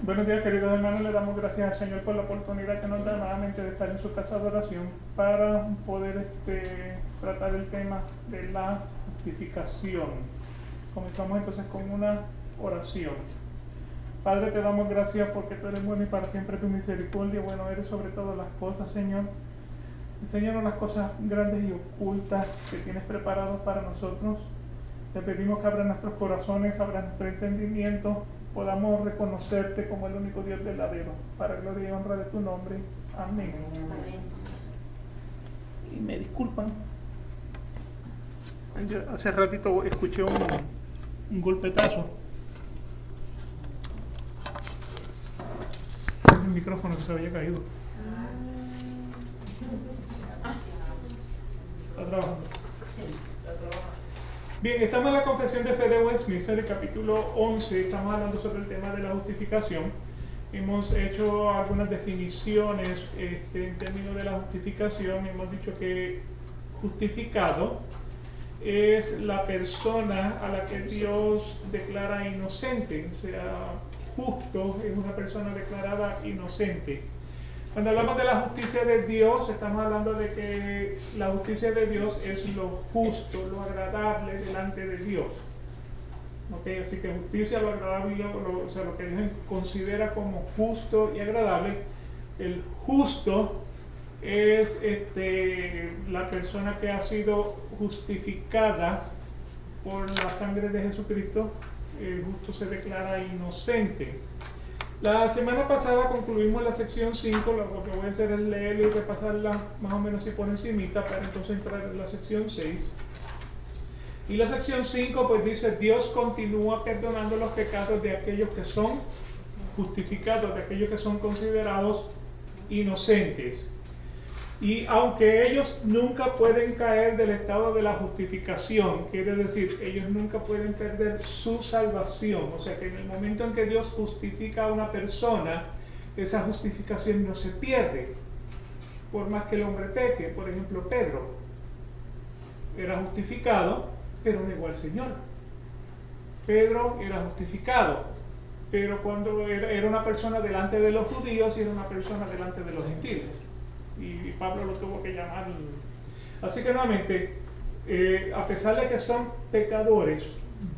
Buenos días, queridos hermanos. Le damos gracias al Señor por la oportunidad que nos da nuevamente de estar en su casa de oración para poder tratar el tema de la justificación. Comenzamos entonces con una oración. Padre, te damos gracias porque tú eres bueno y para siempre tu misericordia. Bueno, eres sobre todas las cosas, Señor. Enséñanos las cosas grandes y ocultas que tienes preparadas para nosotros. Te pedimos que abra nuestros corazones, abra nuestro entendimiento, podamos reconocerte como el único Dios verdadero, para gloria y honra de tu nombre. Amén. Amén. Y me disculpan, yo hace ratito escuché un golpetazo. El micrófono que se había caído. Está trabajando. Bien, estamos en la Confesión de Fe de Westminster, el capítulo 11, estamos hablando sobre el tema de la justificación. Hemos hecho algunas definiciones en términos de la justificación. Hemos dicho que justificado es la persona a la que Dios declara inocente, o sea, justo es una persona declarada inocente. Cuando hablamos de la justicia de Dios, estamos hablando de que la justicia de Dios es lo justo, lo agradable delante de Dios. ¿Okay? Así que justicia, lo agradable, o sea, lo que Dios considera como justo y agradable. El justo es la persona que ha sido justificada por la sangre de Jesucristo. El justo se declara inocente. La semana pasada concluimos la sección 5, lo que voy a hacer es leer y repasarla más o menos así por encimita para entonces entrar en la sección 6. Y la sección 5 pues dice: Dios continúa perdonando los pecados de aquellos que son justificados, de aquellos que son considerados inocentes. Y aunque ellos nunca pueden caer del estado de la justificación, quiere decir, ellos nunca pueden perder su salvación. O sea que en el momento en que Dios justifica a una persona, esa justificación no se pierde, por más que el hombre peque. Por ejemplo, Pedro era justificado, pero negó al Señor. Pedro era justificado, pero cuando era una persona delante de los judíos y era una persona delante de los gentiles. Y Pablo lo tuvo que llamar. Así que nuevamente, a pesar de que son pecadores,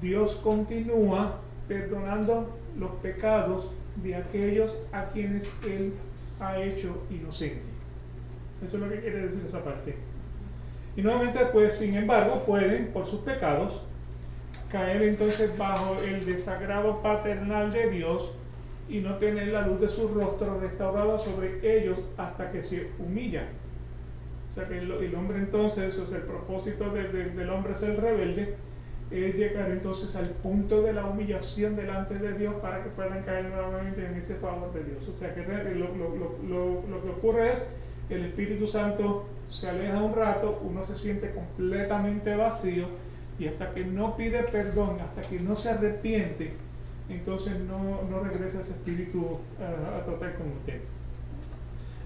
Dios continúa perdonando los pecados de aquellos a quienes Él ha hecho inocentes. Eso es lo que quiere decir esa parte. Y nuevamente, pues, sin embargo, pueden, por sus pecados, caer entonces bajo el desagrado paternal de Dios y no tener la luz de su rostro restaurada sobre ellos hasta que se humillan. O sea que el hombre entonces, o sea, el propósito del hombre ser rebelde es llegar entonces al punto de la humillación delante de Dios para que puedan caer nuevamente en ese favor de Dios. O sea que lo que ocurre es que el Espíritu Santo se aleja un rato, uno se siente completamente vacío y hasta que no pide perdón, hasta que no se arrepiente, entonces no regresa ese espíritu a tratar con usted.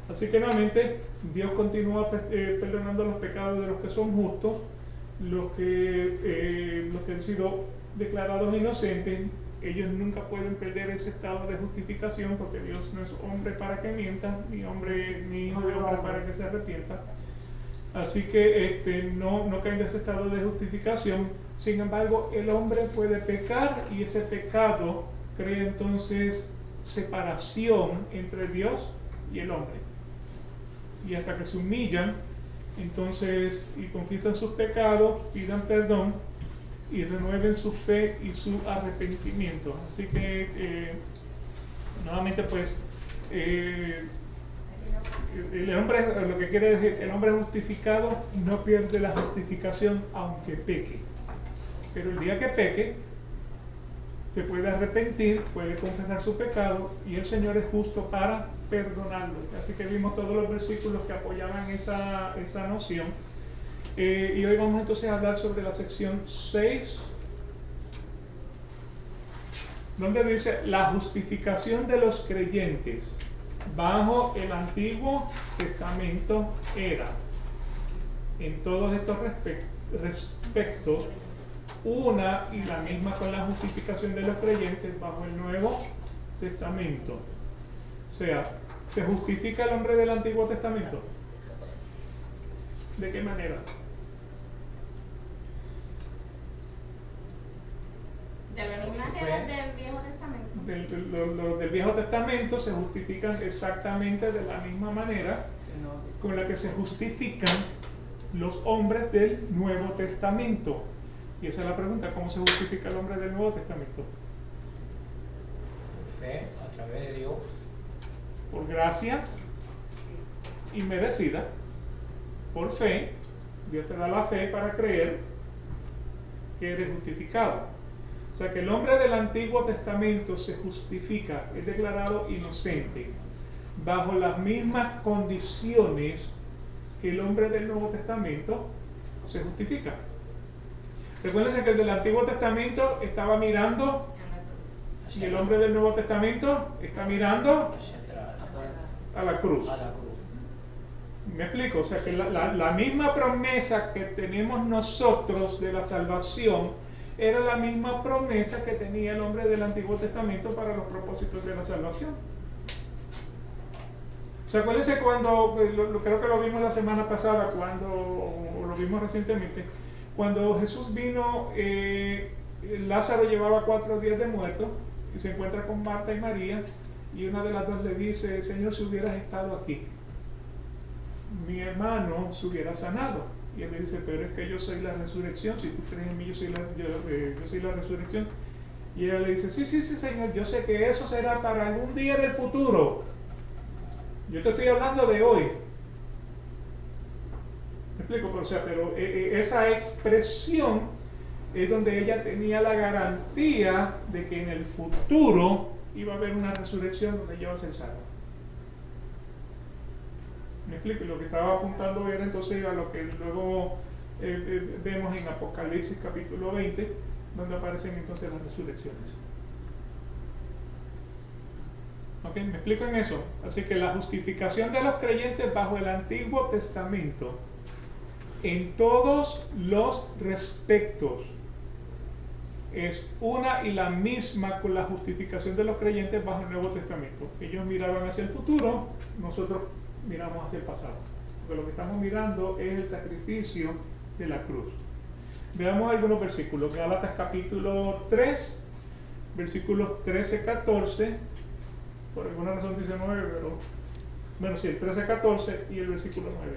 Así que nuevamente Dios continúa perdonando los pecados de los que son justos, los que han sido declarados inocentes. Ellos nunca pueden perder ese estado de justificación, porque Dios no es hombre para que mienta, ni hijo de hombre para que se arrepienta. Así que no caen de ese estado de justificación. Sin embargo, el hombre puede pecar y ese pecado crea entonces separación entre Dios y el hombre. Y hasta que se humillan, entonces, y confiesan sus pecados, pidan perdón y renueven su fe y su arrepentimiento. Así que, nuevamente, pues, el hombre, lo que quiere decir, el hombre justificado no pierde la justificación aunque peque. Pero el día que peque, se puede arrepentir, puede confesar su pecado y el Señor es justo para perdonarlo. Así que vimos todos los versículos que apoyaban esa noción. Y hoy vamos entonces a hablar sobre la sección 6, donde dice: la justificación de los creyentes bajo el Antiguo Testamento era, en todos estos respectos, una y la misma con la justificación de los creyentes bajo el Nuevo Testamento. O sea, ¿se justifica el hombre del Antiguo Testamento? ¿De qué manera? De la misma manera del Viejo Testamento. Los del Viejo Testamento se justifican exactamente de la misma manera con la que se justifican los hombres del Nuevo Testamento. Y esa es la pregunta, ¿cómo se justifica el hombre del Nuevo Testamento? Por fe, a través de Dios. Por gracia inmerecida, por fe. Dios te da la fe para creer que eres justificado. O sea que el hombre del Antiguo Testamento se justifica, es declarado inocente, bajo las mismas condiciones que el hombre del Nuevo Testamento se justifica. Recuérdense que el del Antiguo Testamento estaba mirando y el hombre del Nuevo Testamento está mirando a la cruz. ¿Me explico? O sea que la misma promesa que tenemos nosotros de la salvación era la misma promesa que tenía el hombre del Antiguo Testamento para los propósitos de la salvación. O sea, acuérdense cuando, creo que lo vimos la semana pasada, o lo vimos recientemente, cuando Jesús vino, Lázaro llevaba 4 días de muerto y se encuentra con Marta y María y una de las dos le dice: Señor, si hubieras estado aquí, mi hermano se hubiera sanado. Y él le dice: pero es que yo soy la resurrección, si tú crees en mí, yo soy la resurrección. Y ella le dice: sí, Señor, yo sé que eso será para algún día del futuro, yo te estoy hablando de hoy. ¿Me explico? O sea, pero esa expresión es donde ella tenía la garantía de que en el futuro iba a haber una resurrección donde ella iba a ser salva. ¿Me explico? Lo que estaba apuntando era entonces a lo que luego vemos en Apocalipsis capítulo 20, donde aparecen entonces las resurrecciones. ¿Ok? ¿Me explico en eso? Así que la justificación de los creyentes bajo el Antiguo Testamento, en todos los respectos, es una y la misma con la justificación de los creyentes bajo el Nuevo Testamento. Ellos miraban hacia el futuro, nosotros miramos hacia el pasado, porque lo que estamos mirando es el sacrificio de la cruz. Veamos algunos versículos. Gálatas capítulo 3, versículos 13-14, por alguna razón dice 9, pero bueno, sí, el 13-14 y el versículo 9.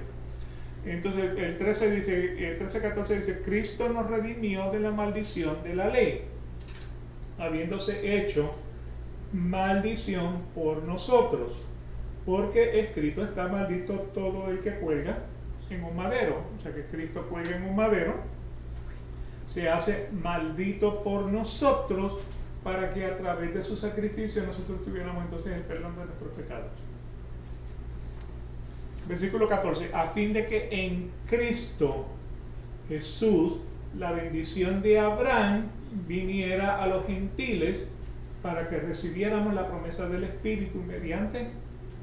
Entonces el 13-14 dice: Cristo nos redimió de la maldición de la ley, habiéndose hecho maldición por nosotros, porque escrito está: maldito todo el que cuelga en un madero. O sea que Cristo cuelga en un madero, se hace maldito por nosotros para que a través de su sacrificio nosotros tuviéramos entonces el perdón de nuestros pecados. Versículo 14: a fin de que en Cristo Jesús la bendición de Abraham viniera a los gentiles, para que recibiéramos la promesa del Espíritu mediante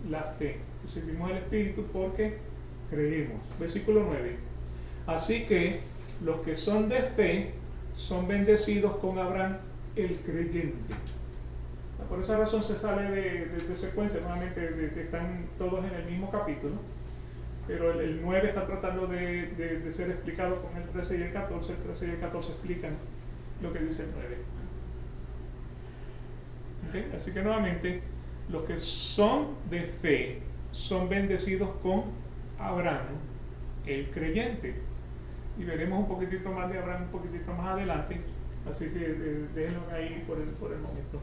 la fe. Recibimos el Espíritu porque creemos. Versículo 9: así que los que son de fe son bendecidos con Abraham el creyente. Por esa razón se sale de secuencia, nuevamente, que están todos en el mismo capítulo, pero el 9 está tratando de ser explicado con el 13 y el 14. El 13 y el 14 explican lo que dice el 9. ¿Okay? Así que nuevamente, los que son de fe son bendecidos con Abraham, el creyente. Y veremos un poquitito más de Abraham un poquitito más adelante, así que déjenlo ahí por el momento.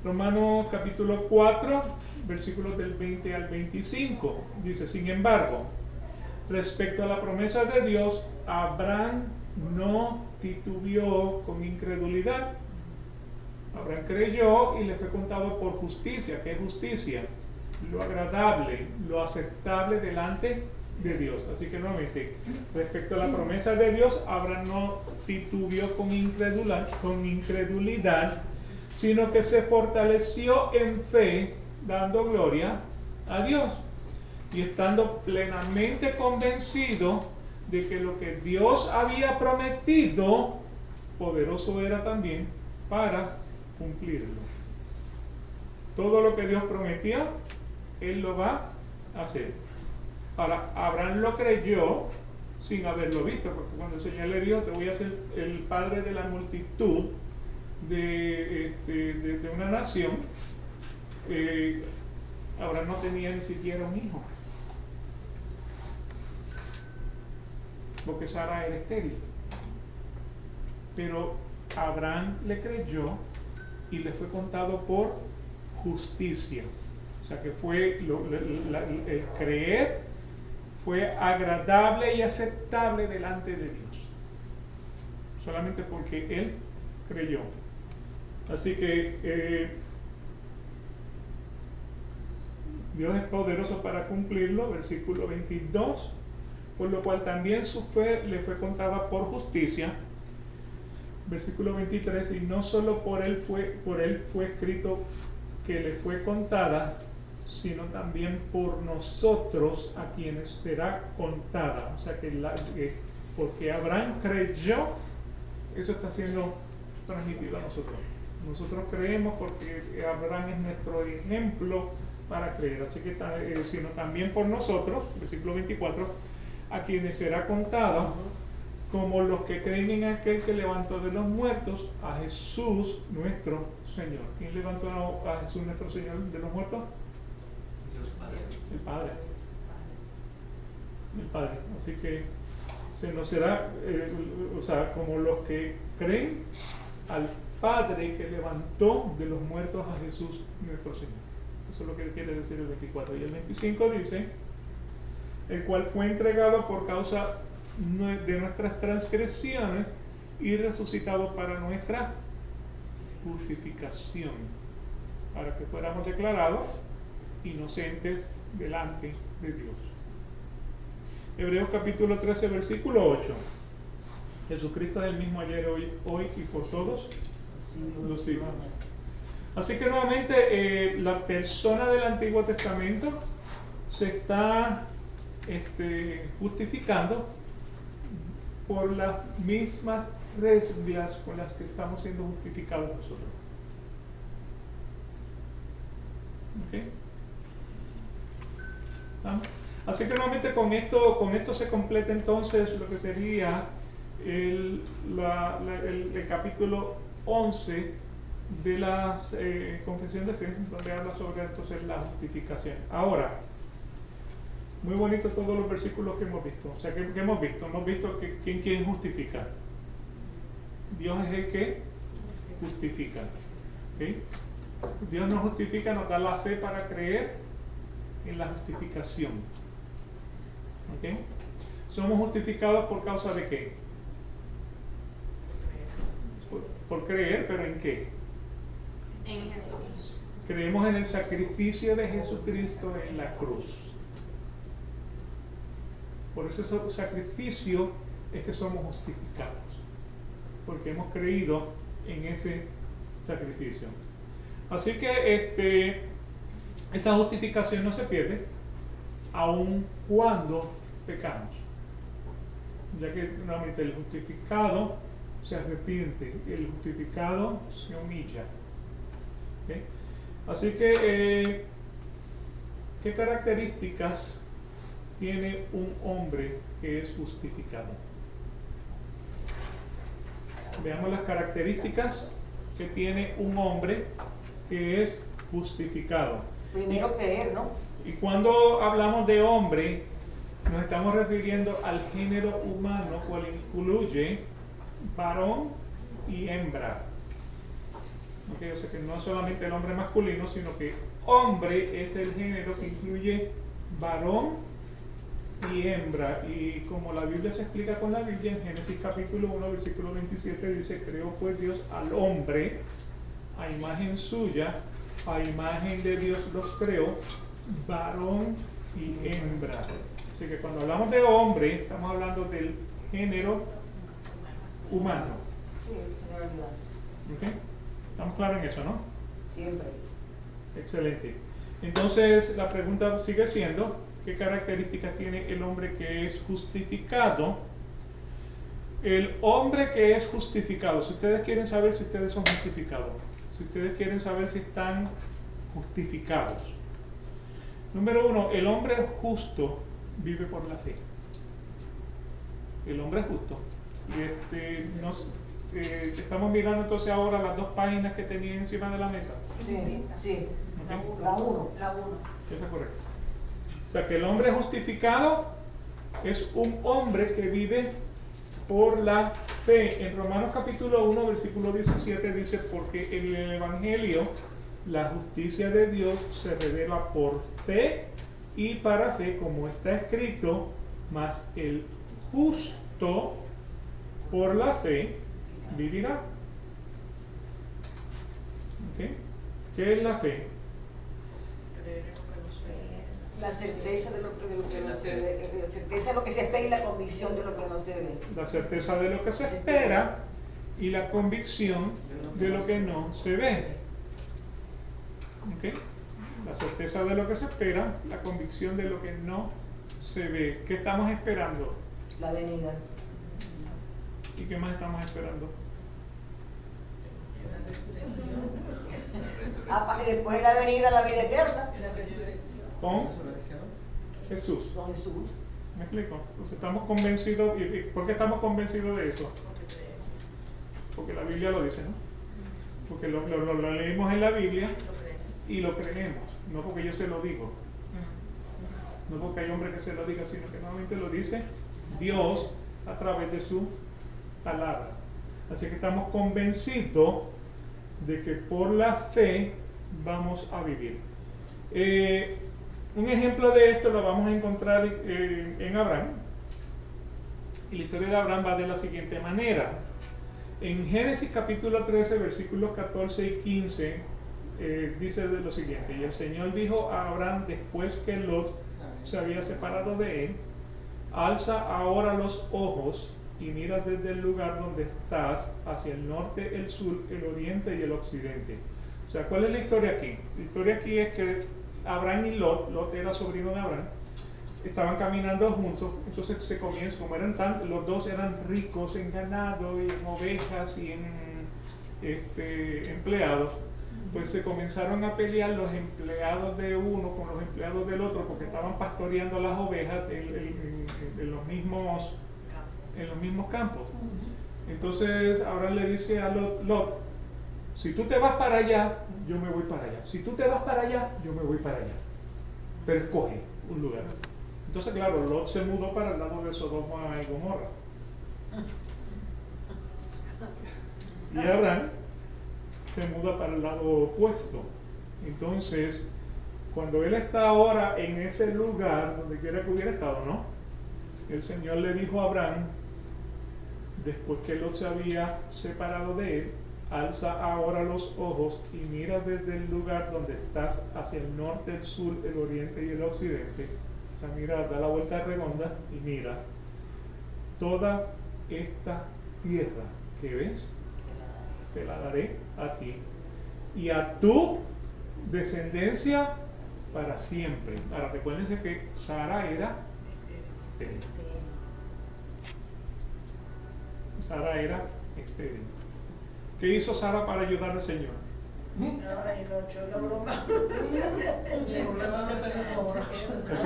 Romanos capítulo 4, versículos del 20 al 25, dice: sin embargo, respecto a la promesa de Dios, Abraham no titubeó con incredulidad. Abraham creyó y le fue contado por justicia. ¿Qué es justicia? Lo agradable, lo aceptable delante de Dios. Así que nuevamente, respecto a la promesa de Dios, Abraham no titubeó con incredulidad, sino que se fortaleció en fe, dando gloria a Dios y estando plenamente convencido de que lo que Dios había prometido, poderoso era también para cumplirlo. Todo lo que Dios prometió, Él lo va a hacer. Ahora, Abraham lo creyó sin haberlo visto, porque cuando el Señor le dijo, te voy a hacer el padre de la multitud de una nación, Abraham no tenía ni siquiera un hijo, porque Sara era estéril. Pero Abraham le creyó y le fue contado por justicia. O sea que fue el creer fue agradable y aceptable delante de Dios, solamente porque él creyó. Así que Dios es poderoso para cumplirlo, versículo 22, por lo cual también su fe le fue contada por justicia. Versículo 23, y no solo por él fue escrito que le fue contada, sino también por nosotros a quienes será contada. O sea que porque Abraham creyó, eso está siendo transmitido a nosotros. Nosotros creemos porque Abraham es nuestro ejemplo para creer. Así que sino también por nosotros, versículo 24, a quienes será contada, como los que creen en aquel que levantó de los muertos a Jesús nuestro Señor. ¿Quién levantó a Jesús nuestro Señor de los muertos? Dios Padre. El Padre. El Padre. Así que se nos será, o sea, como los que creen al Padre que levantó de los muertos a Jesús nuestro Señor. Eso es lo que quiere decir el 24. Y el 25 dice, el cual fue entregado por causa de nuestras transgresiones y resucitado para nuestra justificación, para que fuéramos declarados inocentes delante de Dios. Hebreos capítulo 13, versículo 8. Jesucristo es el mismo ayer, hoy y por todos los siglos. Así que nuevamente la persona del Antiguo Testamento se está justificando por las mismas reglas con las que estamos siendo justificados nosotros. ¿Okay? ¿Vamos? Así que nuevamente con esto se completa entonces lo que sería el capítulo 11 de la confesión de fe, donde habla sobre entonces la justificación. Ahora, muy bonito todos los versículos que hemos visto. O sea, ¿qué hemos visto? Hemos visto que ¿quién justifica? Dios es el que justifica. ¿Okay? Dios nos justifica, nos da la fe para creer en la justificación. ¿Okay? Somos justificados por causa de qué? Por creer, pero ¿en qué? En Jesús. Creemos en el sacrificio de Jesucristo en la cruz. Por ese sacrificio es que somos justificados, porque hemos creído en ese sacrificio. Así que esa justificación no se pierde, aun cuando pecamos, ya que nuevamente el justificado se arrepiente, el justificado se humilla. ¿Okay? Así que, ¿qué características tiene un hombre que es justificado? Veamos las características que tiene un hombre que es justificado. Primero creer, ¿no? Y cuando hablamos de hombre, nos estamos refiriendo al género humano, cual incluye varón y hembra. Okay, o sea que no es solamente el hombre masculino, sino que hombre es el género que incluye varón y hembra. Y como la Biblia se explica con la Biblia, en Génesis capítulo 1, versículo 27 dice, creó pues Dios al hombre a imagen suya, a imagen de Dios los creó, varón y hembra. Así que cuando hablamos de hombre, estamos hablando del género humano. Sí, generalidad. ¿Okay? ¿Estamos claros en eso, no? Siempre. Excelente. Entonces la pregunta sigue siendo, ¿qué características tiene el hombre que es justificado? El hombre que es justificado, si ustedes quieren saber si ustedes son justificados, si ustedes quieren saber si están justificados. Número 1, el hombre justo vive por la fe. El hombre justo. Estamos mirando entonces ahora las dos páginas que tenía encima de la mesa. Sí. ¿Ok? La 1. Eso es correcto. O sea que el hombre justificado es un hombre que vive por la fe. En Romanos capítulo 1, versículo 17 dice, porque en el Evangelio la justicia de Dios se revela por fe y para fe, como está escrito, mas el justo por la fe vivirá. ¿Ok? ¿Qué es la fe? La certeza de lo que no se ve, la certeza de lo que se espera y la convicción de lo que no se ve. La certeza de lo que se espera y la convicción de lo que no se ve. ¿Ok? La certeza de lo que se espera, la convicción de lo que no se ve. ¿Qué estamos esperando? La venida. ¿Y qué más estamos esperando? Después de la venida, la vida eterna. Con Jesús. Con Jesús. ¿Me explico? Entonces estamos convencidos. ¿Y por qué estamos convencidos de eso? Porque la Biblia lo dice, ¿no? Porque lo leímos en la Biblia y lo creemos. No porque yo se lo digo. No porque hay hombre que se lo diga, sino que nuevamente lo dice Dios a través de su palabra. Así que estamos convencidos de que por la fe vamos a vivir. Un ejemplo de esto lo vamos a encontrar en Abraham. Y la historia de Abraham va de la siguiente manera. En Génesis capítulo 13, versículos 14 y 15, dice de lo siguiente: y el Señor dijo a Abraham después que Lot se había separado de él, alza ahora los ojos y mira desde el lugar donde estás hacia el norte, el sur, el oriente y el occidente. O sea, ¿cuál es la historia aquí? La historia aquí es que Abraham y Lot era sobrino de Abraham, estaban caminando juntos. Entonces se comienza, como los dos eran ricos en ganado y en ovejas y en empleados, pues se comenzaron a pelear los empleados de uno con los empleados del otro, porque estaban pastoreando las ovejas en los mismos campos. Entonces Abraham le dice a Lot, si tú te vas para allá, yo me voy para allá. Si tú te vas para allá, yo me voy para allá. Pero escoge un lugar. Entonces, claro, Lot se mudó para el lado de Sodoma y Gomorra. Y Abraham se muda para el lado opuesto. Entonces, cuando él está ahora en ese lugar, donde quiera que hubiera estado, ¿no? El Señor le dijo a Abraham, después que Lot se había separado de él, alza ahora los ojos y mira desde el lugar donde estás hacia el norte, el sur, el oriente y el occidente. O sea, mira, da la vuelta redonda y mira toda esta tierra que ves, te la daré a ti y a tu descendencia para siempre. Ahora recuérdense que Sara era estéril. Sara era estéril. ¿Qué hizo Sara para ayudar al Señor? El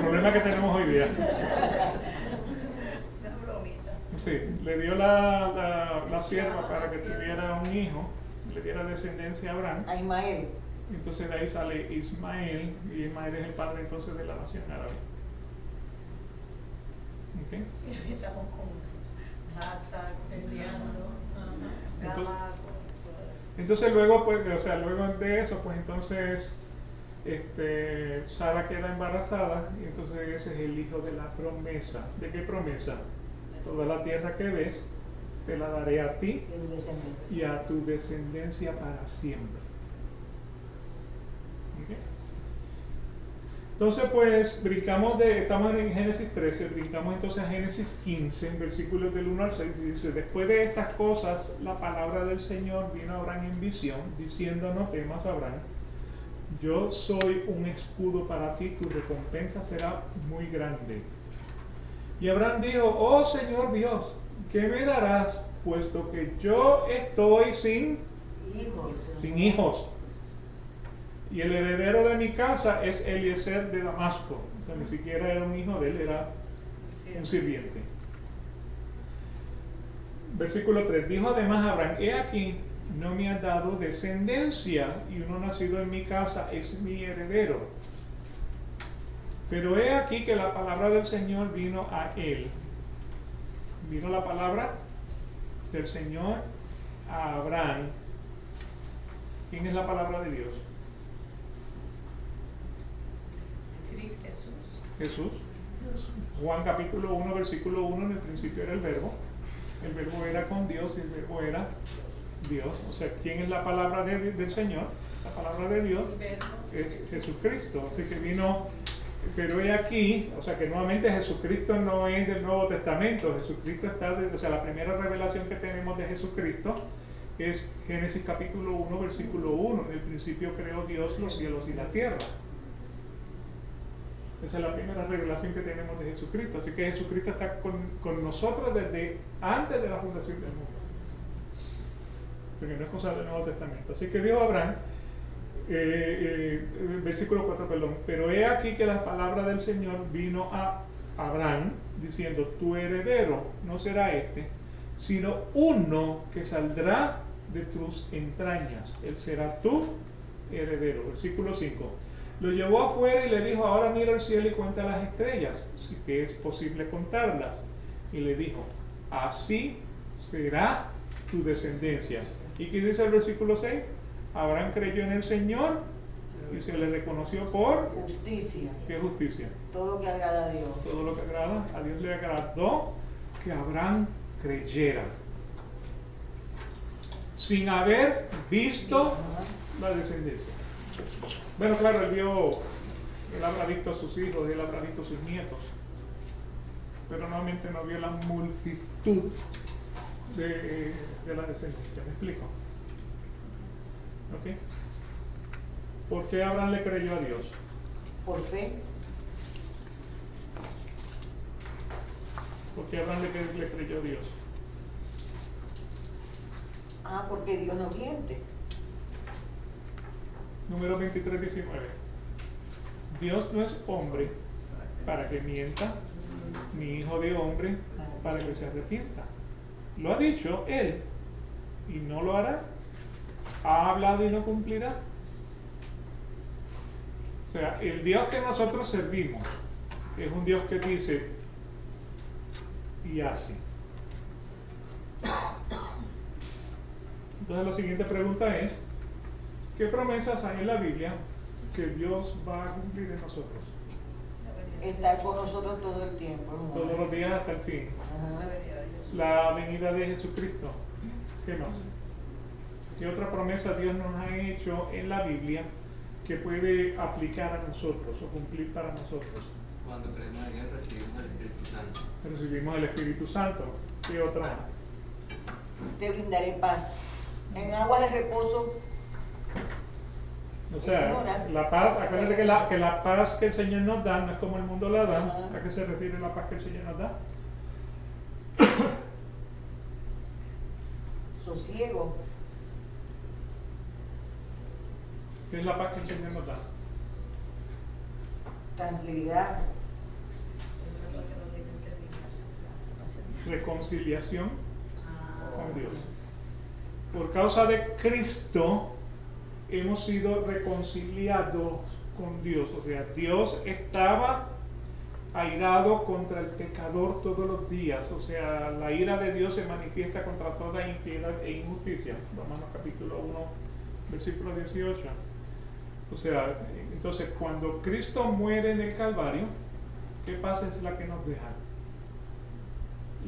problema que tenemos hoy día. Sí, le dio la sierva para que tuviera un hijo, le diera descendencia a Abraham. A Ismael. Entonces de ahí sale Ismael, y Ismael es el padre entonces de la nación árabe. ¿Okay? Estamos con raza, Entonces luego, pues, luego de eso, pues entonces Sara queda embarazada y entonces ese es el hijo de la promesa. ¿De qué promesa? Toda la tierra que ves te la daré a ti y a tu descendencia para siempre. ¿Okay? Entonces pues estamos en Génesis 13, brincamos entonces a Génesis 15, versículos del 1 al 6, y dice: después de estas cosas la palabra del Señor vino a Abraham en visión, diciendo: no temas, Abraham, yo soy un escudo para ti, tu recompensa será muy grande. Y Abraham dijo: oh Señor Dios, ¿qué me darás, puesto que yo estoy sin hijos? Y el heredero de mi casa es Eliezer de Damasco. O sea, ni siquiera era un hijo de él, era un sirviente. Versículo 3. Dijo además Abraham, he aquí, no me ha dado descendencia, y uno nacido en mi casa es mi heredero. Pero he aquí que la palabra del Señor vino a él. Vino la palabra del Señor a Abraham. ¿Quién es la palabra de Dios? Jesús. Juan capítulo 1, versículo 1, en el principio era el verbo era con Dios y el verbo era Dios. O sea, ¿quién es la palabra del Señor? La palabra de Dios es Jesucristo. Así que vino, pero he aquí, o sea que nuevamente Jesucristo no es del Nuevo Testamento. Jesucristo está, o sea, la primera revelación que tenemos de Jesucristo es Génesis capítulo 1, versículo 1. En el principio creó Dios los cielos y la tierra. Esa es la primera revelación que tenemos de Jesucristo. Así que Jesucristo está con nosotros desde antes de la fundación del mundo. O sea que no es cosa del Nuevo Testamento. Así que dijo Abraham, versículo 4, perdón. Pero he aquí que la palabra del Señor vino a Abraham diciendo, tu heredero no será este, sino uno que saldrá de tus entrañas. Él será tu heredero. Versículo 5. Lo llevó afuera y le dijo, ahora mira el cielo y cuenta las estrellas, si que es posible contarlas. Y le dijo, así será tu descendencia. ¿Y qué dice el versículo 6? Abraham creyó en el Señor y se le reconoció por justicia. ¿Qué justicia? Todo lo que agrada a Dios. Todo lo que agrada. A Dios le agradó que Abraham creyera, sin haber visto la descendencia. Bueno, claro, él habrá visto a sus hijos, él habrá visto a sus nietos, pero normalmente no vio la multitud de la descendencia. ¿Me explico? ¿Ok? ¿Por qué Abraham le creyó a Dios? Por fe. ¿Por qué Abraham le creyó a Dios? Porque Dios no miente. Número 23, 19. Dios no es hombre para que mienta, ni hijo de hombre para que se arrepienta. Lo ha dicho Él y no lo hará. Ha hablado y no cumplirá. O sea, el Dios que nosotros servimos es un Dios que dice y hace. Entonces la siguiente pregunta es, ¿qué promesas hay en la Biblia que Dios va a cumplir en nosotros? Estar con nosotros todo el tiempo. Todos los días hasta el fin. Ajá. La venida de Jesucristo. ¿Qué más? ¿Qué otra promesa Dios nos ha hecho en la Biblia que puede aplicar a nosotros o cumplir para nosotros? Cuando creemos en Él recibimos el Espíritu Santo. Recibimos el Espíritu Santo. ¿Qué otra? Te brindaré paz. En agua de reposo. O sea, la paz, acuérdate que la paz que el Señor nos da no es como el mundo la da. ¿A qué se refiere la paz que el Señor nos da? Sosiego. ¿Qué es la paz que el Señor nos da? Tranquilidad. Reconciliación con Dios. Por causa de Cristo hemos sido reconciliados con Dios. O sea, Dios estaba airado contra el pecador todos los días. O sea, la ira de Dios se manifiesta contra toda impiedad e injusticia. Romanos capítulo 1, versículo 18. O sea, entonces cuando Cristo muere en el Calvario, ¿qué paz es la que nos deja?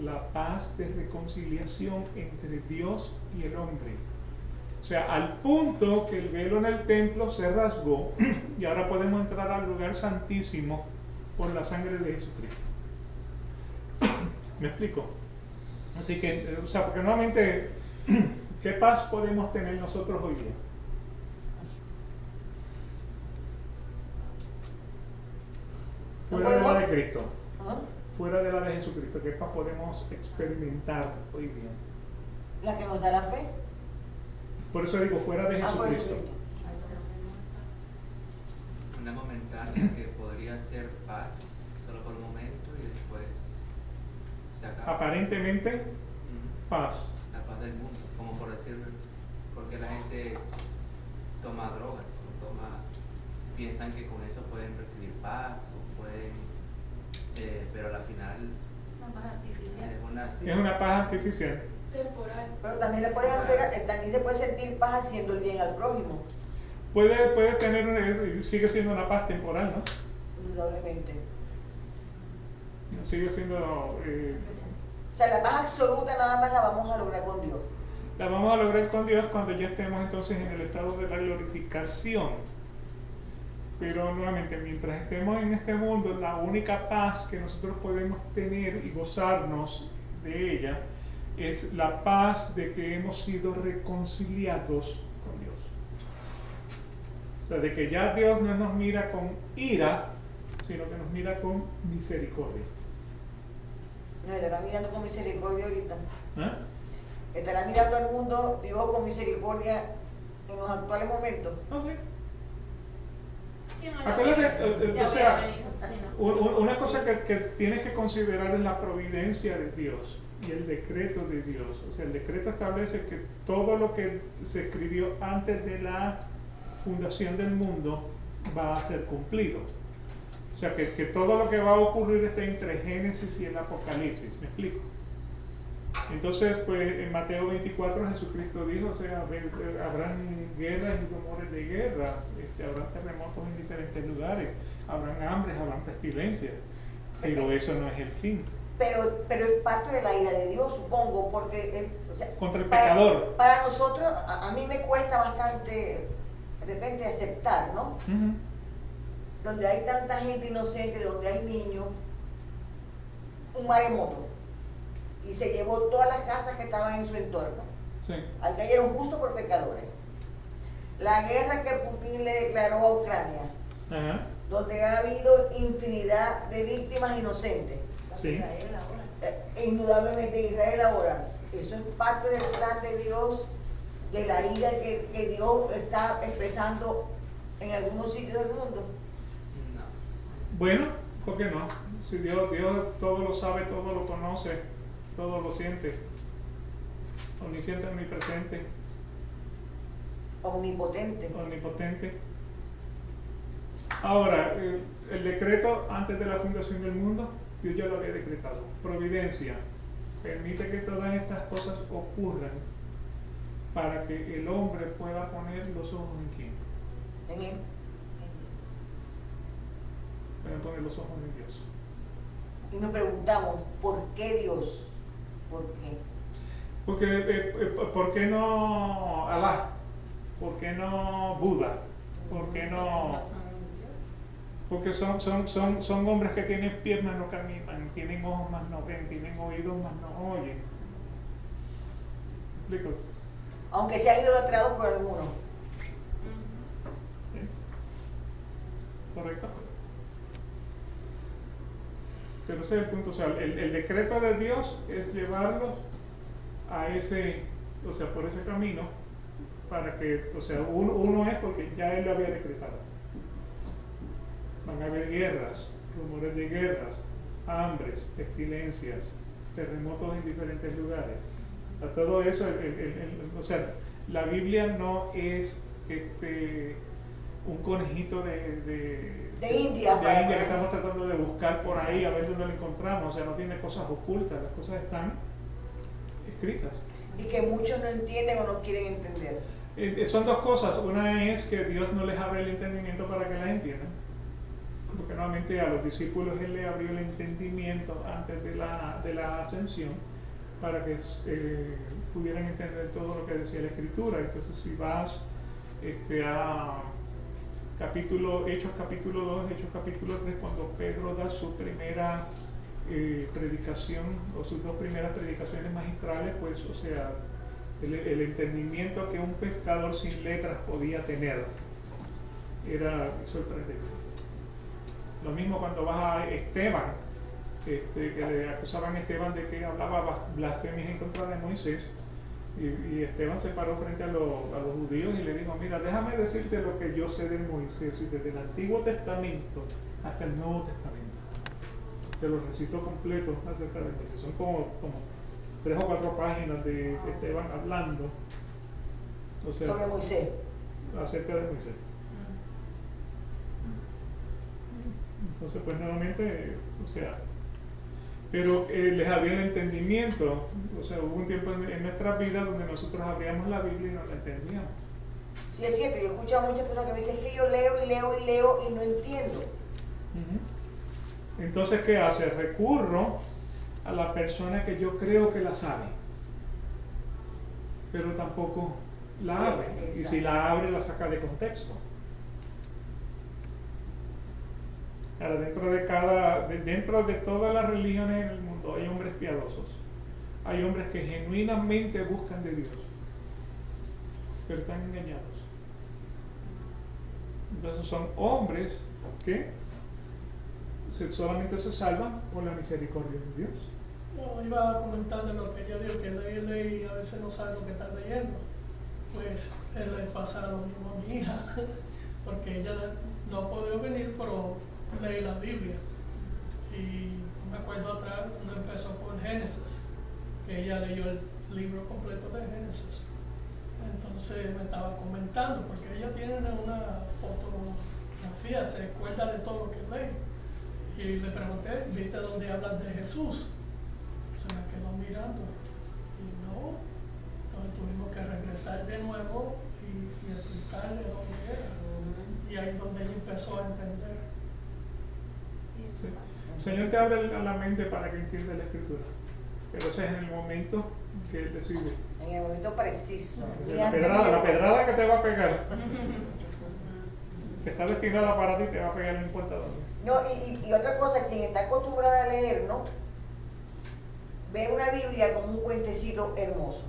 La paz de reconciliación entre Dios y el hombre. O sea, al punto que el velo en el templo se rasgó y ahora podemos entrar al lugar santísimo por la sangre de Jesucristo. ¿Me explico? Así que, o sea, porque nuevamente, ¿qué paz podemos tener nosotros hoy día? Fuera de la de Cristo. Fuera de la de Jesucristo, ¿qué paz podemos experimentar hoy día? La que nos da la fe. Por eso digo, fuera de Por Jesucristo. Jesucristo. escenario que podría ser paz solo por un momento y después se acaba. Aparentemente, paz. La paz del mundo, como por decirlo, porque la gente toma drogas, piensan que con eso pueden recibir paz o pueden, pero al final Una paz artificial. Es una paz artificial. Temporal. Pero también también se puede sentir paz haciendo el bien al prójimo, Puede tener, sigue siendo una paz temporal, ¿no? indudablemente. Sigue siendo, O sea, la paz absoluta nada más la vamos a lograr con Dios. la vamos a lograr con Dios cuando ya estemos entonces en el estado de la glorificación. Pero nuevamente, mientras estemos en este mundo, la única paz que nosotros podemos tener y gozarnos de ella es la paz de que hemos sido reconciliados con Dios. O sea, de que ya Dios no nos mira con ira, sino que nos mira con misericordia. No, estará mirando con misericordia ahorita. ¿Ah? Estará mirando al mundo, Dios, con misericordia en los actuales momentos. No sé. Sí, no, Acuérdate, ya o sea, había venido, sí, no. una cosa que tienes que considerar es la providencia de Dios y el decreto de Dios. O sea, el decreto establece que todo lo que se escribió antes de la fundación del mundo va a ser cumplido. O sea, que todo lo que va a ocurrir está entre Génesis y el Apocalipsis. ¿Me explico? Entonces, pues en Mateo 24 Jesucristo dijo, o sea, habrán guerras y rumores de guerras, habrán terremotos en diferentes lugares, habrán hambres, habrán pestilencias, pero eso no es el fin. Pero es parte de la ira de Dios, supongo, porque o sea, Contra el pecador. Para nosotros, a mí me cuesta bastante de repente aceptar, ¿no? Ujú. Donde hay tanta gente inocente, donde hay niños, un maremoto, y se llevó todas las casas que estaban en su entorno. Sí. Ahí cayeron justo por pecadores. La guerra que Putin le declaró a Ucrania, Ajá. donde ha habido infinidad de víctimas inocentes. Sí. Israel ahora. Indudablemente Israel ahora, eso es parte del plan de Dios, de la ira que Dios está expresando en algunos sitios del mundo. No. Bueno, ¿por qué no? Si Dios todo lo sabe, todo lo conoce, todo lo siente, omnisciente, omnipresente, Omnipotente. omnipotente. Ahora, el decreto antes de la fundación del mundo, Dios ya lo había decretado. Providencia permite que todas estas cosas ocurran para que el hombre pueda poner los ojos en quién. En él. Pueda poner los ojos en Dios. Y nos preguntamos, ¿por qué Dios? ¿Por qué? Porque, ¿por qué no Alá? ¿Por qué no Buda? ¿Por qué no? Porque son hombres que tienen piernas, no caminan, tienen ojos, más no ven, tienen oídos, más no oyen. ¿Me explico? Aunque sean idolatrados por algunos. ¿Sí? ¿Correcto? Pero ese es el punto, o sea, el decreto de Dios es llevarlos a ese, o sea, por ese camino, para que, o sea, uno es porque ya Él lo había decretado. Van a haber guerras, rumores de guerras, hambres, pestilencias, terremotos en diferentes lugares. O sea, todo eso, o sea, la Biblia no es un conejito de India, que estamos tratando de buscar por ahí a ver dónde lo encontramos. O sea, no tiene cosas ocultas, las cosas están escritas. Y que muchos no entienden o no quieren entender. Son dos cosas. Una es que Dios no les abre el entendimiento para que las entiendan. Porque nuevamente a los discípulos Él le abrió el entendimiento antes de la ascensión para que pudieran entender todo lo que decía la Escritura. Entonces, si vas a Hechos capítulo 2, Hechos capítulo 3, cuando Pedro da su primera predicación o sus dos primeras predicaciones magistrales, pues, o sea, el entendimiento que un pescador sin letras podía tener era sorprendente. Lo mismo cuando vas a Esteban, que le acusaban a Esteban de que hablaba blasfemias en contra de Moisés. Y Esteban se paró frente a los judíos y le dijo, mira, déjame decirte lo que yo sé de Moisés y desde el Antiguo Testamento hasta el Nuevo Testamento. Se lo recitó completo acerca de Moisés. Son como 3 o 4 páginas de Esteban hablando, o sea, Sobre Moisés. acerca de Moisés. Entonces, pues nuevamente, o sea, pero les había el entendimiento, o sea, hubo un tiempo en nuestra vida donde nosotros abríamos la Biblia y no la entendíamos. Sí, es cierto, yo he escuchado a muchas personas que me dicen que yo leo y leo y leo y no entiendo. Entonces, ¿qué hace? Recurro a la persona que yo creo que la sabe, pero tampoco la abre. Y si la abre, la saca de contexto. Ahora, dentro de todas las religiones en el mundo hay hombres piadosos. Hay hombres que genuinamente buscan de Dios, pero están engañados. Entonces son hombres que solamente se salvan por la misericordia de Dios. No, iba a comentar de lo que yo digo, que leí y a veces no sabe lo que está leyendo. Pues le pasa lo mismo a mi hija, porque ella no ha podido venir, pero lee la Biblia. Y me acuerdo atrás cuando empezó con Génesis, que ella leyó el libro completo de Génesis. Entonces me estaba comentando, porque ella tiene una fotografía, se acuerda de todo lo que lee. Y le pregunté, ¿viste dónde hablas de Jesús? Se me quedó mirando. Y no. Entonces tuvimos que regresar de nuevo y explicarle dónde era. Y ahí es donde ella empezó a entender. Sí. El Señor te abre la mente para que entiendas la Escritura. Pero eso es en el momento que Él decide. En el momento preciso. La pedrada que te va a pegar, que está destinada para ti, te va a pegar no importa dónde. No, y otra cosa, quien está acostumbrada a leer, ¿no? Ve una Biblia como un cuentecito hermoso.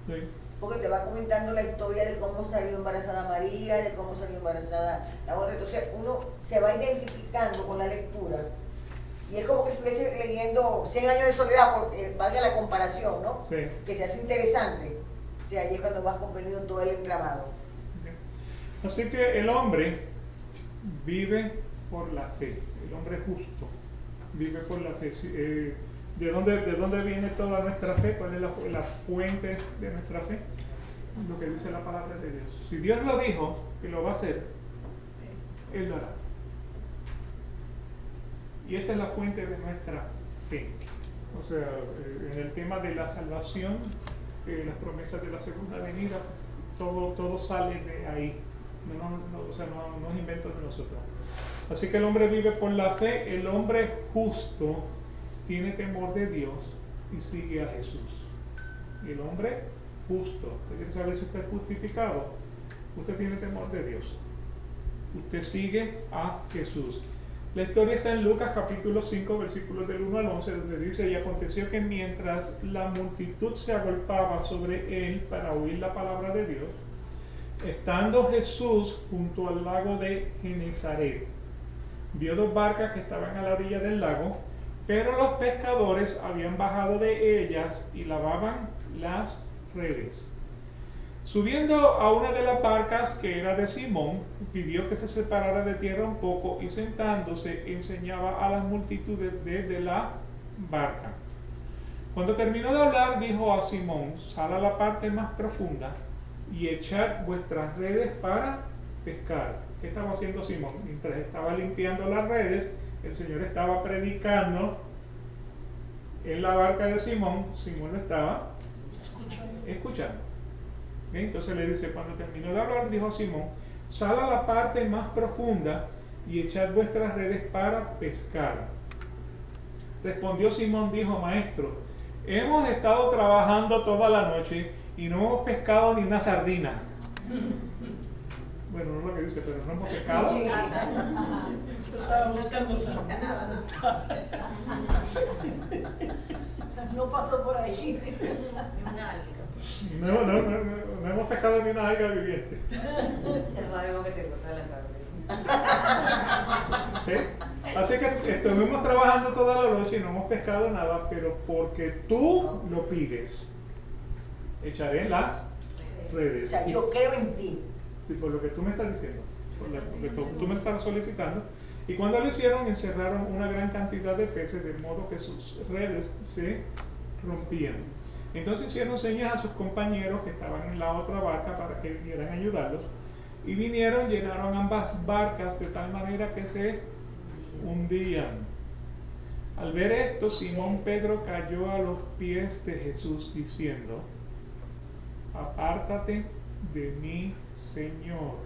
Sí. Porque te va comentando la historia de cómo salió embarazada María, de cómo salió embarazada la otra. Entonces uno se va identificando con la lectura. Y es como que estuviese leyendo 100 años de soledad, porque valga la comparación, ¿no? Sí. Que se hace interesante. O sea, ahí es cuando vas comprendiendo todo el entramado. Así que el hombre vive por la fe, el hombre justo vive por la fe. ¿De dónde viene toda nuestra fe? ¿Cuál es la fuente de nuestra fe? Lo que dice la palabra de Dios. Si Dios lo dijo que lo va a hacer, Él lo hará. Y esta es la fuente de nuestra fe. O sea, en el tema de la salvación, las promesas de la segunda venida, todo sale de ahí. No es invento de nosotros. Así que el hombre vive por la fe, el hombre justo tiene temor de Dios y sigue a Jesús. Y el hombre justo, usted quiere saber si usted es justificado, usted tiene temor de Dios. Usted sigue a Jesús. La historia está en Lucas capítulo 5, versículos del 1 al 11, donde dice, y aconteció que mientras la multitud se agolpaba sobre él para oír la palabra de Dios, estando Jesús junto al lago de Genezaret, vio 2 barcas que estaban a la orilla del lago, pero los pescadores habían bajado de ellas y lavaban las redes. Subiendo a una de las barcas, que era de Simón, pidió que se separara de tierra un poco y sentándose enseñaba a las multitudes desde la barca. Cuando terminó de hablar, dijo a Simón, sal a la parte más profunda y echad vuestras redes para pescar. ¿Qué estaba haciendo Simón? Mientras estaba limpiando las redes, el Señor estaba predicando en la barca de Simón. Simón lo estaba escuchando. ¿Bien? Entonces le dice, cuando terminó de hablar, dijo a Simón, sal a la parte más profunda y echad vuestras redes para pescar. Respondió Simón, dijo, maestro, hemos estado trabajando toda la noche y no hemos pescado ni una sardina. Bueno, no es lo que dice, pero no hemos pescado. Sí, sí. Estaba buscando No pasó por ahí. No hemos pescado ni una alga viviente. Es algo que te gusta la sardina. ¿Sí? Así que estuvimos trabajando toda la noche y no hemos pescado nada, pero porque tú lo pides. echaré las O redes. sea, yo creo en ti. Y por lo que tú me estás diciendo, por lo que tú me estás solicitando. Y cuando lo hicieron, encerraron una gran cantidad de peces, de modo que sus redes se rompían. Entonces hicieron señas a sus compañeros que estaban en la otra barca para que vinieran a ayudarlos. Y vinieron, llenaron ambas barcas de tal manera que se hundían. Al ver esto, Simón Pedro cayó a los pies de Jesús diciendo: apártate de mí, Señor,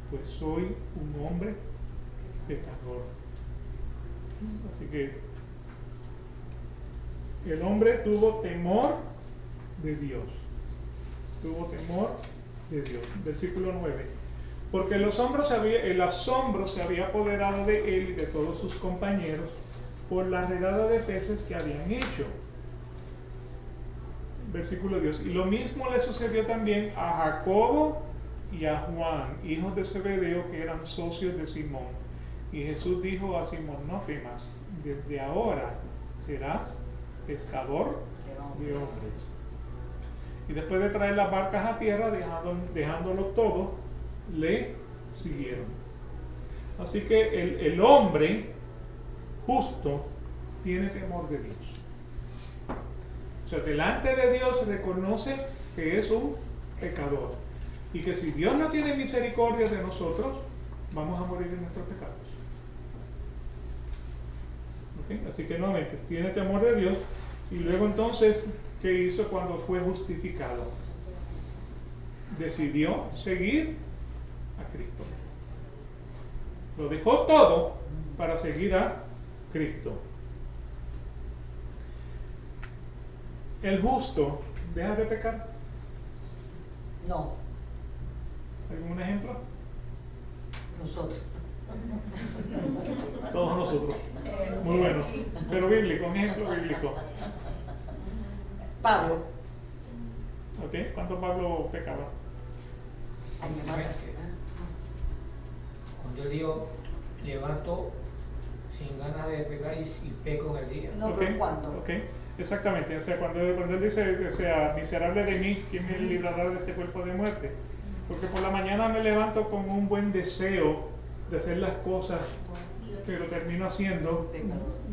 pues soy un hombre pecador. Así que el hombre tuvo temor de Dios. Tuvo temor de Dios. Versículo 9. Porque el asombro se había apoderado de él y de todos sus compañeros por la redada de peces que habían hecho. Versículo 10. Y lo mismo le sucedió también a Jacobo y a Juan, hijos de Zebedeo, que eran socios de Simón. Y Jesús dijo a Simón: no temas, desde ahora serás pescador de hombres. Y después de traer las barcas a tierra, dejándolo todo, le siguieron. Así que el hombre justo tiene temor de Dios. O sea, delante de Dios reconoce que es un pecador y que si Dios no tiene misericordia de nosotros, vamos a morir en nuestros pecados. ¿Okay? Así que nuevamente tiene temor de Dios. Y luego entonces, ¿qué hizo cuando fue justificado? Decidió seguir a Cristo. Lo dejó todo para seguir a Cristo. ¿El justo deja de pecar? No, ¿Algún ejemplo? nosotros. Todos nosotros. Muy bueno. Pero bíblico, un ejemplo bíblico. Pablo. ¿Ok? ¿Cuánto Pablo pecaba? Ay, mi madre. Cuando él dijo, levanto sin ganas de pecar y peco en el día. No, ¿Ok? pero ¿cuándo? ¿Ok? Exactamente. O sea, cuando él dice, o sea, miserable de mí, ¿quién me librará de este cuerpo de muerte? Porque por la mañana me levanto con un buen deseo de hacer las cosas, pero termino haciendo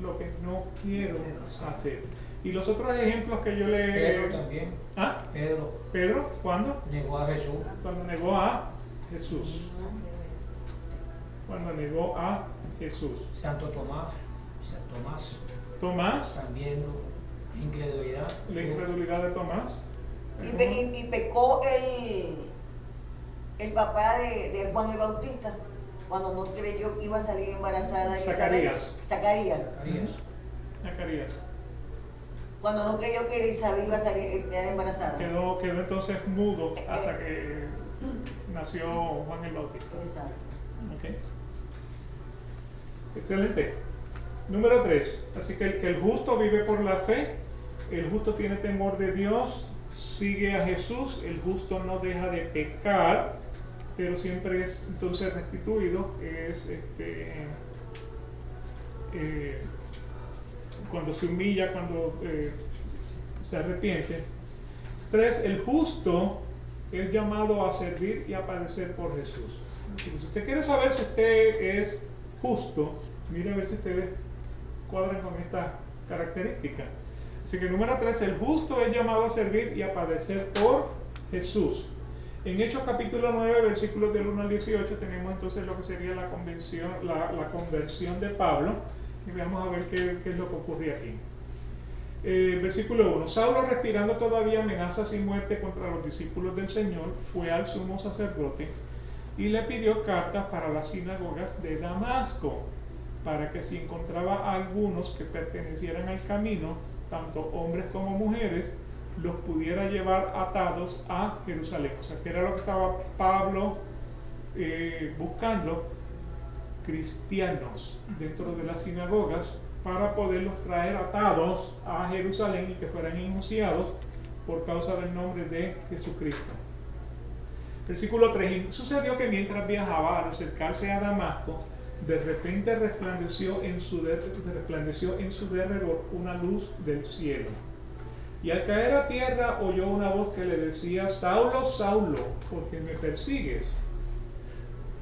lo que no quiero hacer. Y los otros ejemplos que yo le... Pedro también. ¿Ah? Pedro ¿Cuándo? negó a Jesús. Cuando negó a Jesús. Cuando negó a Jesús. Santo Tomás. Tomás, También incredulidad. la incredulidad de Tomás. Y pecó el papá de Juan el Bautista cuando no creyó que iba a salir embarazada Zacarías. Zacarías. Zacarías. Cuando no creyó que Isabel iba a quedar embarazada. Quedó entonces mudo hasta que nació Juan el Bautista. Exacto. ¿Ok? Excelente. Número 3. Así que el justo vive por la fe, el justo tiene temor de Dios, sigue a Jesús, el justo no deja de pecar, pero siempre es entonces restituido, es cuando se humilla, cuando se arrepiente. 3. El justo es llamado a servir y a padecer por Jesús. Si usted quiere saber si usted es justo, mire a ver si ustedes cuadran con esta característica. Así que número 3, el justo es llamado a servir y a padecer por Jesús. En Hechos capítulo 9, versículos del 1 al 18, tenemos entonces lo que sería la conversión de Pablo. Y vamos a ver qué es lo que ocurre aquí. Versículo 1. Saulo, respirando todavía amenazas y muerte contra los discípulos del Señor, fue al sumo sacerdote y le pidió cartas para las sinagogas de Damasco, para que si encontraba a algunos que pertenecieran al camino, tanto hombres como mujeres, los pudiera llevar atados a Jerusalén. O sea, que era lo que estaba Pablo buscando, cristianos dentro de las sinagogas, para poderlos traer atados a Jerusalén y que fueran enjuiciados por causa del nombre de Jesucristo. Versículo 3. Sucedió que mientras viajaba, al acercarse a Damasco, de repente resplandeció en su derredor una luz del cielo. Y al caer a tierra oyó una voz que le decía, Saulo, Saulo, ¿por qué me persigues?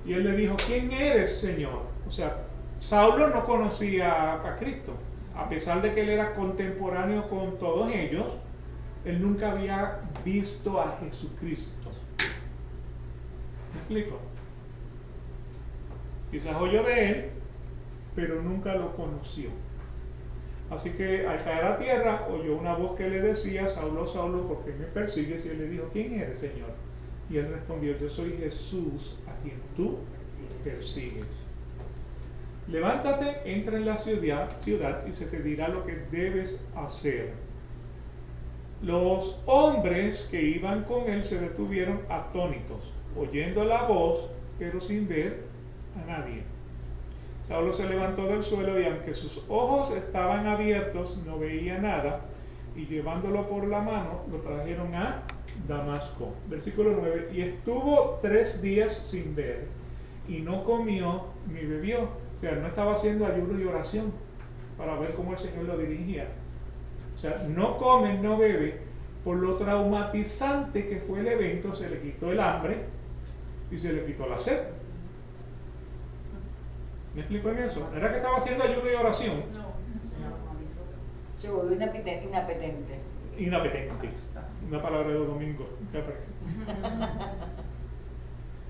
Y él le dijo, ¿quién eres, Señor? O sea, Saulo no conocía a Cristo. A pesar de que él era contemporáneo con todos ellos, él nunca había visto a Jesucristo. ¿Me explico? Quizás oyó de él, pero nunca lo conoció. Así que al caer a tierra oyó una voz que le decía, Saulo, Saulo, ¿por qué me persigues? Y él le dijo, ¿quién eres, Señor? Y él respondió, yo soy Jesús, a quien tú persigues. Levántate, entra en la ciudad y se te dirá lo que debes hacer. Los hombres que iban con él se detuvieron atónitos, oyendo la voz, pero sin ver a nadie. Saulo se levantó del suelo y aunque sus ojos estaban abiertos, no veía nada, y llevándolo por la mano, lo trajeron a Damasco. Versículo 9, y estuvo 3 días sin ver, y no comió ni bebió. O sea, no estaba haciendo ayuno y oración para ver cómo el Señor lo dirigía. O sea, no come, no bebe. Por lo traumatizante que fue el evento, se le quitó el hambre y se le quitó la sed. ¿Me explico en eso? ¿No era que estaba haciendo ayuno y oración? Se volvió inapetente. Inapetentes. Una palabra de los domingos.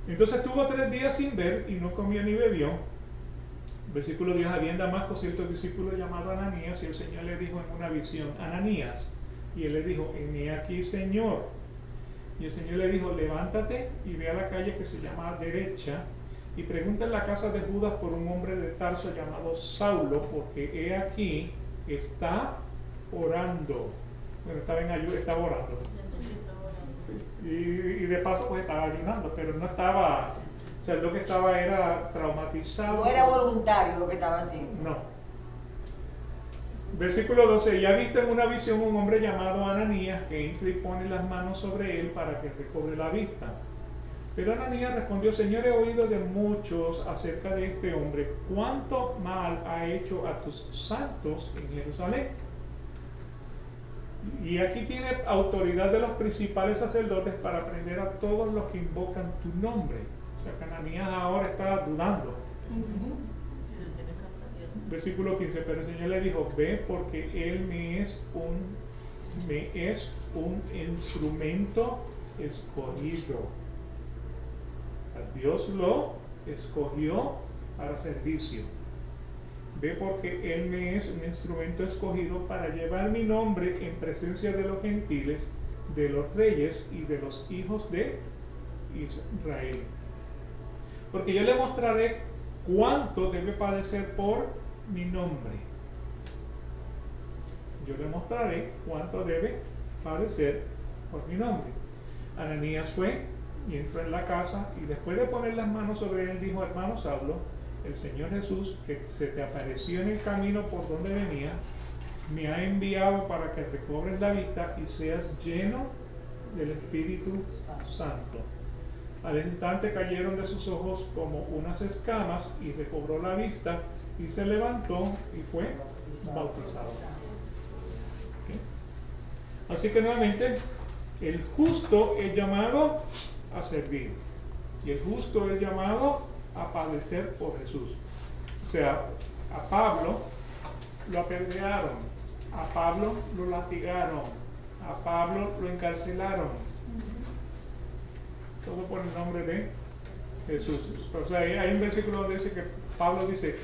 Entonces estuvo 3 días sin ver y no comió ni bebió. Versículo 10, había en Damasco cierto discípulo llamado Ananías, y el Señor le dijo en una visión, Ananías, y él le dijo, heme aquí, Señor. Y el Señor le dijo, levántate y ve a la calle que se llama Derecha, y pregunta en la casa de Judas por un hombre de Tarso llamado Saulo, porque he aquí, está orando. Bueno, estaba en ayuno, estaba orando. Y de paso pues estaba ayunando, pero no estaba, o sea, lo que estaba era traumatizado. No era voluntario lo que estaba haciendo. No. Versículo 12, ya visto en una visión un hombre llamado Ananías que entra y pone las manos sobre él para que recobre la vista. Pero Ananías respondió, Señor, he oído de muchos acerca de este hombre, cuánto mal ha hecho a tus santos en Jerusalén. Y aquí tiene autoridad de los principales sacerdotes para prender a todos los que invocan tu nombre. O sea, que Ananías ahora está dudando. Versículo 15, pero el Señor le dijo, ve porque él me es un instrumento escogido. Dios lo escogió para servicio. Ve porque él me es un instrumento escogido para llevar mi nombre en presencia de los gentiles, de los reyes y de los hijos de Israel. Porque yo le mostraré cuánto debe padecer por mi nombre. Yo le mostraré cuánto debe padecer por mi nombre. Ananías fue y entró en la casa, y después de poner las manos sobre él, dijo, hermano Saulo, el Señor Jesús, que se te apareció en el camino por donde venía, me ha enviado para que recobres la vista y seas lleno del Espíritu Santo. Al instante cayeron de sus ojos como unas escamas, y recobró la vista, y se levantó y fue bautizado. ¿Okay? Así que nuevamente, el justo es llamado a servir, y el justo es llamado a padecer por Jesús. O sea, a Pablo lo apedrearon, a Pablo lo latigaron, a Pablo lo encarcelaron, todo por el nombre de Jesús. O sea, hay un versículo donde dice que Pablo dice,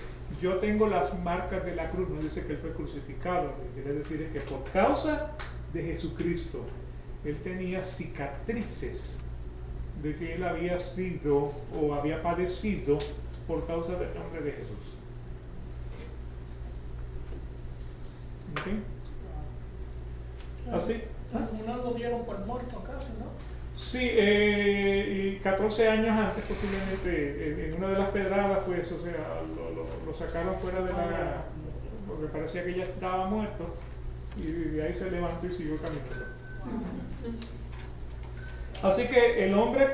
yo tengo las marcas de la cruz, no dice que él fue crucificado. Lo que quiere decir es que por causa de Jesucristo él tenía cicatrices de que él había sido o había padecido por causa del nombre de Jesús. ¿Okay? Así. Algunos lo dieron por muerto casi, ¿no? Sí, y 14 años antes posiblemente, en una de las pedradas, pues, o sea, lo sacaron fuera de la, porque parecía que ya estaba muerto, y de ahí se levantó y siguió caminando. Así que el hombre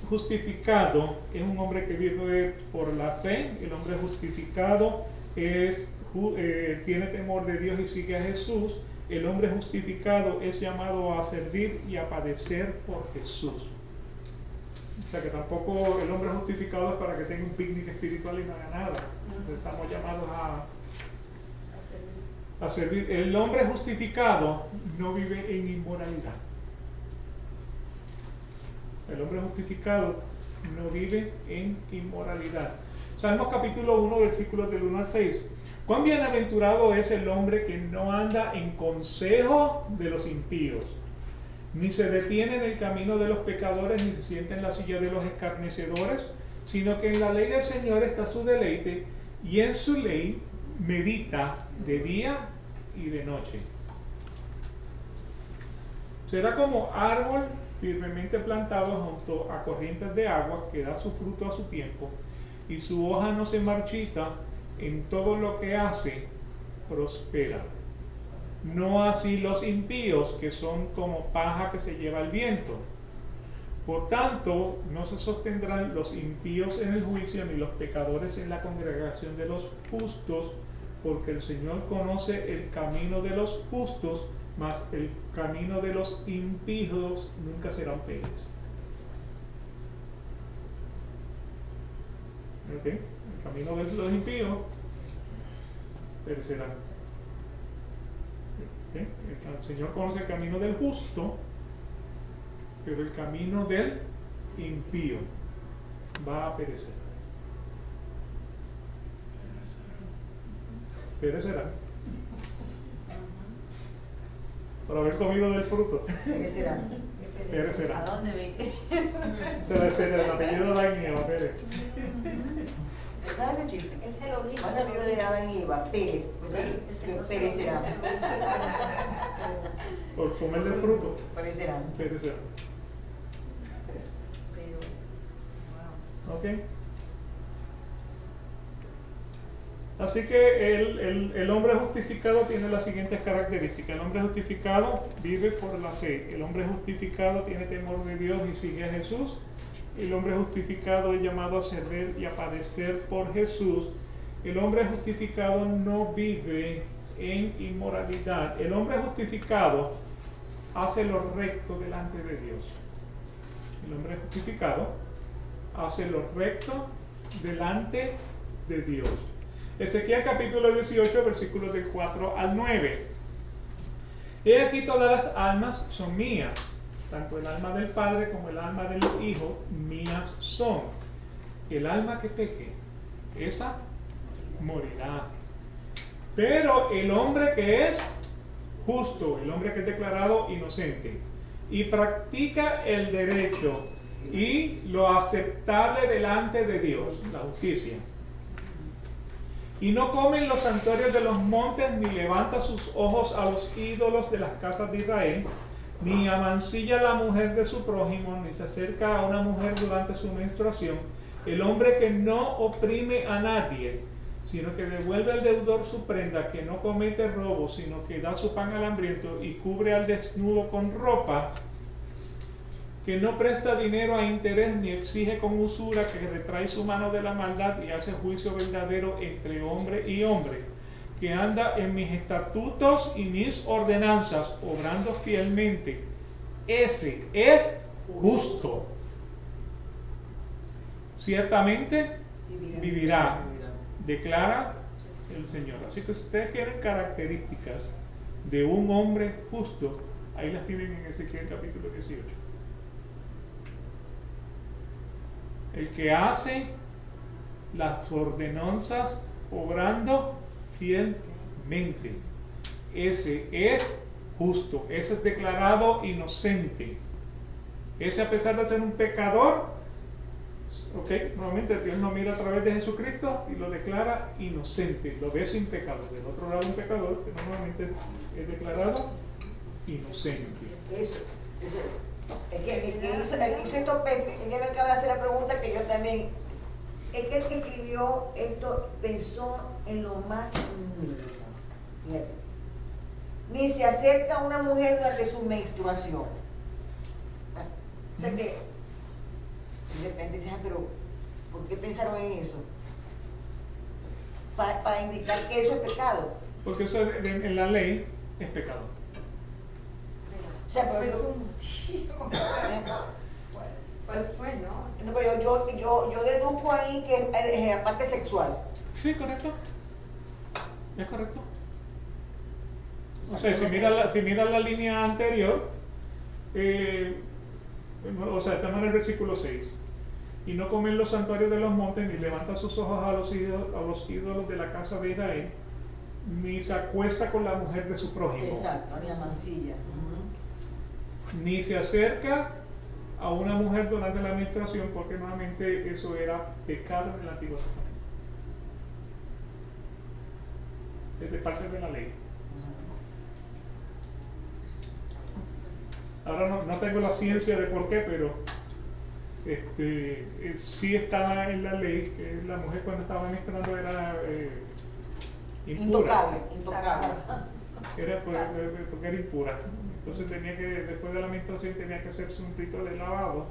justificado es un hombre que vive por la fe. El hombre justificado tiene temor de Dios y sigue a Jesús. el hombre justificado es llamado a servir y a padecer por Jesús. O sea que tampoco el hombre justificado es para que tenga un picnic espiritual y no haga nada. Estamos llamados a servir. El hombre justificado no vive en inmoralidad. El hombre justificado no vive en inmoralidad. Salmos capítulo 1, versículos del 1 al 6. Cuán bienaventurado es el hombre que no anda en consejo de los impíos, ni se detiene en el camino de los pecadores, ni se sienta en la silla de los escarnecedores, sino que en la ley del Señor está su deleite, y en su ley medita de día y de noche. Será como árbol firmemente plantado junto a corrientes de agua, que da su fruto a su tiempo, y su hoja no se marchita, en todo lo que hace prospera. No así los impíos, que son como paja que se lleva el viento. Por tanto, no se sostendrán los impíos en el juicio, ni los pecadores en la congregación de los justos, porque el Señor conoce el camino de los justos, mas el camino de los impíos nunca serán peres. ¿Okay? El camino de los impíos perecerá. ¿Okay? El Señor conoce el camino del justo, pero el camino del impío va a perecer. Perecerá. Por haber comido del fruto. Perecerá. Perecerá. ¿A dónde ve? Será el apellido de Adán y Eva, Pérez. ¿Sabes el chiste? Él se lo dijo. Más amigo de Adán y Eva, Pérez. Perecerá. Por comer del fruto. Perecerá. Perecerá. Pero, wow. ¿Ok? Así que el hombre justificado tiene las siguientes características. El hombre justificado vive por la fe. El hombre justificado tiene temor de Dios y sigue a Jesús. El hombre justificado es llamado a servir y a padecer por Jesús. El hombre justificado no vive en inmoralidad. El hombre justificado hace lo recto delante de Dios. El hombre justificado hace lo recto delante de Dios. Ezequiel capítulo 18, versículos del 4 al 9. He aquí todas las almas son mías, tanto el alma del Padre como el alma del Hijo, mías son. El alma que peque, esa morirá. Pero el hombre que es justo, el hombre que es declarado inocente, y practica el derecho y lo aceptable delante de Dios, la justicia, y no come en los santuarios de los montes, ni levanta sus ojos a los ídolos de las casas de Israel, ni amancilla a la mujer de su prójimo, ni se acerca a una mujer durante su menstruación, el hombre que no oprime a nadie, sino que devuelve al deudor su prenda, que no comete robo, sino que da su pan al hambriento y cubre al desnudo con ropa, que no presta dinero a interés ni exige con usura, que retrae su mano de la maldad y hace juicio verdadero entre hombre y hombre, que anda en mis estatutos y mis ordenanzas, obrando fielmente. Ese es justo. Ciertamente vivirá, declara el Señor. Así que si ustedes quieren características de un hombre justo, ahí las tienen en Ezequiel capítulo 18. El que hace las ordenanzas obrando fielmente. Ese es justo, ese es declarado inocente. Ese, a pesar de ser un pecador, nuevamente Dios lo mira a través de Jesucristo y lo declara inocente, lo ve sin pecado. Del otro lado, un pecador que normalmente es declarado inocente. Eso. Es que hizo esto Pepe, ella me acaba de hacer la pregunta que yo también. Es que el que escribió esto pensó en lo más mínimo. Ni se acerca a una mujer durante su menstruación. O sea que de repente dices, pero ¿por qué pensaron en eso? Para indicar que eso es pecado. Porque eso en la ley es pecado. O sea, pero Pues un tío. Pues no. no, pero yo deduzco ahí que es la parte sexual. Sí, correcto. Es correcto. O sea, O sea, que si miras la línea anterior, o sea, estamos en el versículo 6. Y no comen los santuarios de los montes, ni levanta sus ojos a los ídolos de la casa de Israel, ni se acuesta con la mujer de su prójimo. Exacto, ni la mancilla. Ni se acerca a una mujer durante la menstruación, porque nuevamente eso era pecado en el Antiguo Testamento. Es de parte de la ley. Ahora no tengo la ciencia de por qué, pero sí estaba en la ley que la mujer cuando estaba menstruando era impura. Intocable. Era porque era impura. Entonces después de la menstruación tenía que hacerse un rito de lavado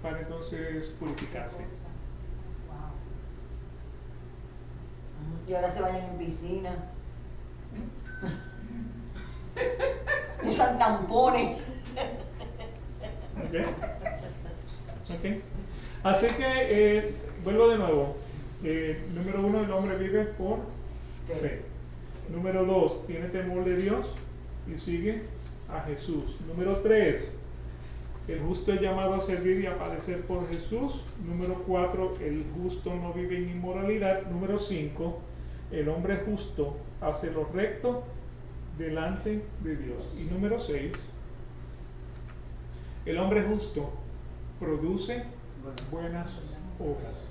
para entonces purificarse. Y ahora se bañan en piscina. Usan tampones. ¿Ok? Así que vuelvo de nuevo. Número 1, el hombre vive por fe. Número 2, tiene temor de Dios y sigue a Jesús. Número 3, el justo es llamado a servir y a padecer por Jesús. Número 4, el justo no vive en inmoralidad. Número 5, el hombre justo hace lo recto delante de Dios. Y número 6, el hombre justo produce buenas obras.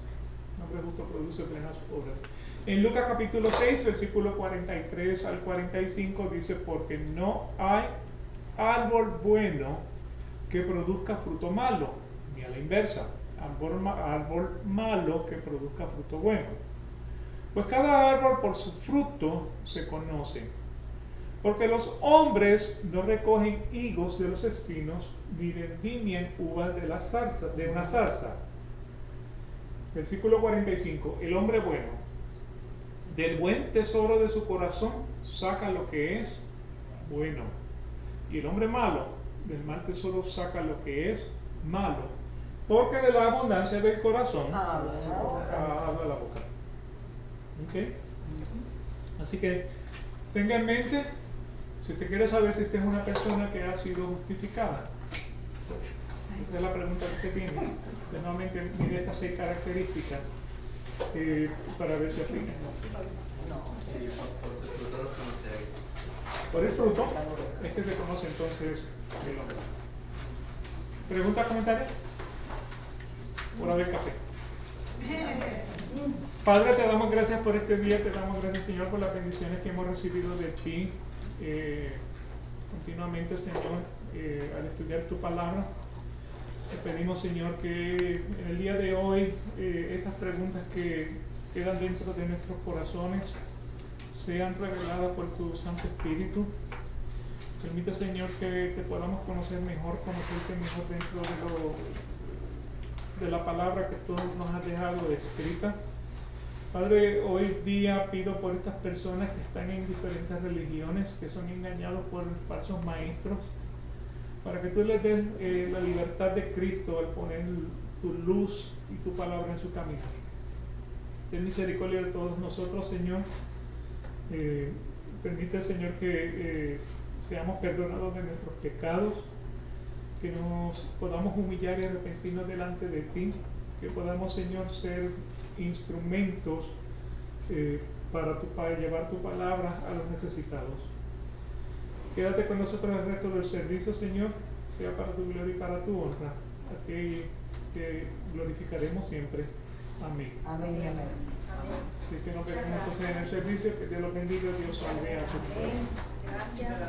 El hombre justo produce buenas obras. En Lucas capítulo 6, versículo 43 al 45 dice, porque no hay árbol bueno que produzca fruto malo, ni a la inversa, árbol malo que produzca fruto bueno. Pues cada árbol por su fruto se conoce. Porque los hombres no recogen higos de los espinos, ni vendimian uvas de una zarza. Versículo 45. El hombre bueno, del buen tesoro de su corazón, saca lo que es bueno. Y el hombre malo, del mal tesoro, saca lo que es malo. Porque de la abundancia del corazón habla la boca. ¿Okay? Así que tenga en mente, si te quieres saber si usted es una persona que ha sido justificada, esa es la pregunta que usted tiene. Nuevamente mire estas 6 características para ver si aplican. Por su fruto los conoceréis. Por el fruto es que se conoce entonces el hombre. ¿Preguntas, comentarios? Hora del café. Padre, te damos gracias por este día, te damos gracias, Señor, por las bendiciones que hemos recibido de ti continuamente, Señor, al estudiar tu palabra. Te pedimos, Señor, que en el día de hoy estas preguntas que quedan dentro de nuestros corazones sean reveladas por tu Santo Espíritu. Permite, Señor, que te podamos conocer mejor, conocerte mejor dentro de la palabra que tú nos has dejado escrita. Padre, hoy día pido por estas personas que están en diferentes religiones, que son engañados por falsos maestros, para que tú les des la libertad de Cristo al poner tu luz y tu palabra en su camino. Ten misericordia de todos nosotros, Señor. Permite, Señor, que seamos perdonados de nuestros pecados, que nos podamos humillar y arrepentirnos delante de ti, que podamos, Señor, ser instrumentos para llevar tu palabra a los necesitados. Quédate con nosotros el resto del servicio, Señor, sea para tu gloria y para tu honra, a ti que glorificaremos siempre. Amén. Amén. Así que nos vemos entonces en el servicio, que Dios los bendiga, Dios salve a su pueblo. Gracias.